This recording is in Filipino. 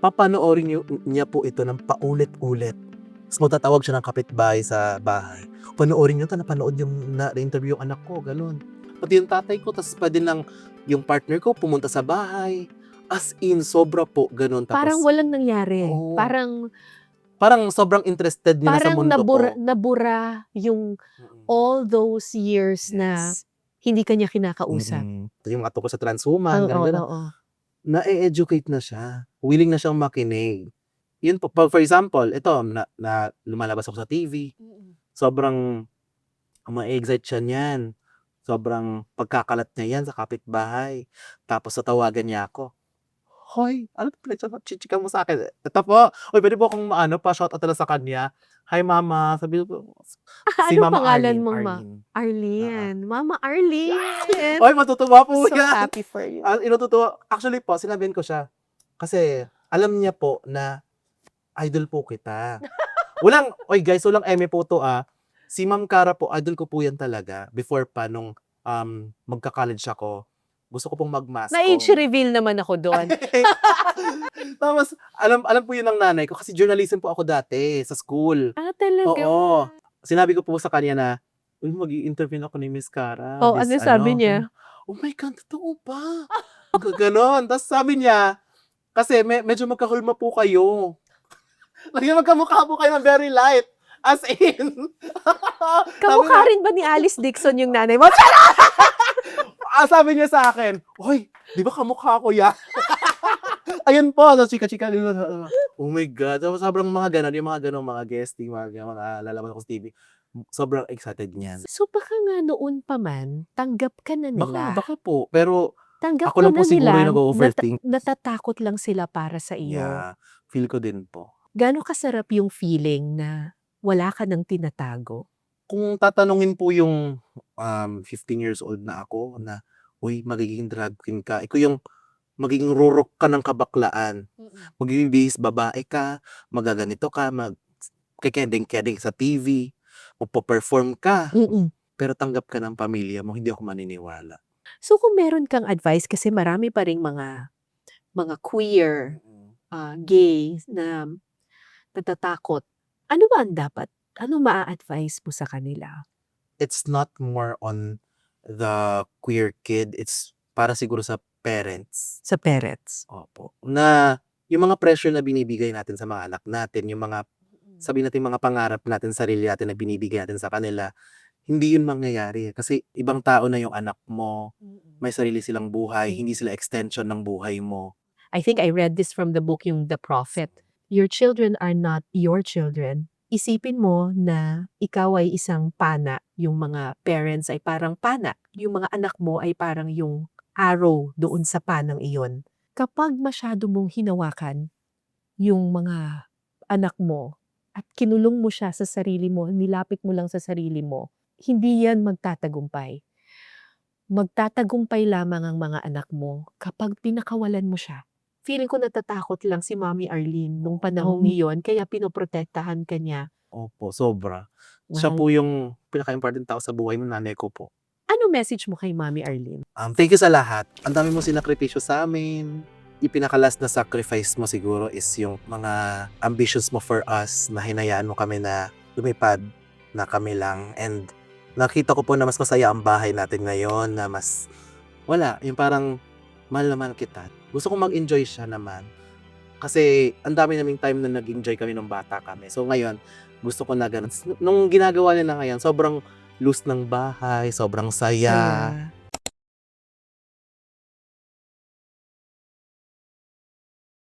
papanoorin niya po ito ng paulit-ulit. Tapos magtatawag siya ng kapitbahay sa bahay. Panoorin niyo 'to, napanood yung na-interview yung anak ko, gano'n. Pati yung tatay ko, tapos puwede lang yung partner ko pumunta sa bahay. As in, sobra po, gano'n. Parang Tapos walang nangyari. oo, Parang parang sobrang interested niya na sa parang mundo nabura ko. nabura yung Mm, all those years na yes. hindi ka niya kinakausap. Yung mga tungkol sa transhuman, Oo, gano'n, gano'n. oo. Na-e-educate na siya, willing na siyang makinig. Yun po, for example, ito na lumalabas ako sa TV, sobrang ma-e-excite siya niyan. Sobrang pagkakalat niya yan sa kapitbahay. Tapos tatawagan niya ako, "Hoy, ano pinagchichika mo sa'kin?" Ito po, "Uy, puwede po akong pa-shoutout na lang sa kanya. Hi mama," sabi ko, si Anong Mama pangalan Arlene, mong Arlene. Oo. Arlene? Mama Arlene! Uy, matutuwa po So yan. happy for you. Natutuwa actually po, sinabihan ko siya, kasi alam niya po na idol po kita. Uy guys, walang eme po 'to, si Ma'am Cara po, idol ko po yan talaga before pa nung, magka-college ako. Gusto ko pong mag-mass Na-age comm. reveal naman ako doon. Tapos alam po yun ng nanay ko kasi journalism po ako dati sa school. Talaga? Oo. Sinabi ko po sa kanya na, "Uy, mag-i-interview ako ni Miss Cara Oh, this ano sabi ano." niya? Oh my God, totoo ba? Gano'n. Tapos sabi niya, kasi medyo magkahulma po kayo. Naging magkamukha po kayo ng very light. As in. Sabi Kamukha niya, rin ba ni Alice Dixon yung nanay mo? sabi niya sa akin, "Hoy, 'di ba kamukha ko yan?" Ayun po, so chika-chika din. Oh my God, so sobrang mga gano'n, yung mga gano'ng mga guesting, mga lalabas ako sa TV, sobrang excited niyan. So baka nga noon pa man, tanggap ka na nila. Baka po, pero Tanggap ako ka lang na po siguro nila, yung nag-o-overthink. natatakot lang sila para sa iyo. Yeah, feel ko din po. Gaano kasarap yung feeling na wala ka ng tinatago? Kung tatanungin po yung 15 years old na ako na, "Uy, magiging drag queen ka." Ikaw yung magiging rurok ka ng kabaklaan, magiging bihis babae ka, magaganito ka, kekending-kending sa TV, magpe-perform ka, Mm. pero tanggap ka ng pamilya mo, hindi ako maniniwala. So kung meron kang advice kasi marami pa ring mga queer, gay na natatakot, ano ba ang dapat? Ano maa-advice mo sa kanila? It's not more on the queer kid, it's para siguro sa parents. Sa parents? Opo, na yung mga pressure na binibigay natin sa mga anak natin, yung mga sabihin natin mga pangarap natin, sarili natin na binibigay natin sa kanila, hindi yun mangyayari. Kasi ibang tao na yung anak mo, may sarili silang buhay, hindi sila extension ng buhay mo. I think I read this from the book, yung The Prophet. Your children are not your children. Isipin mo na ikaw ay isang pana, yung mga parents ay parang pana, yung mga anak mo ay parang yung arrow doon sa panang iyon. Kapag masyado mong hinawakan yung mga anak mo at kinulong mo siya sa sarili mo, nilapit mo lang sa sarili mo, hindi yan magtatagumpay. Magtatagumpay lamang ang mga anak mo kapag pinakawalan mo siya. Feeling ko natatakot lang si Mommy Arlene nung panahong iyon, kaya pinoprotektahan ka niya. Opo, sobra. Siya po yung pinaka-importante tao sa buhay ng nanay ko po. Ano message mo kay Mommy Arlene? Thank you sa lahat. Ang dami mong sinakripisyo sa amin. Yung pinaka-last na sacrifice mo siguro is yung mga ambitions mo for us na hinayaan mo kami na lumipad na kami lang. And nakita ko po na mas masaya ang bahay natin ngayon, na mas wala, yung parang mahal naman kita. Gusto kong mag-enjoy siya naman. Kasi ang dami naming time na nag-enjoy kami nung bata kami. So ngayon, gusto ko na ganun. Nung ginagawa niya na ngayon, sobrang loose ng bahay, sobrang saya.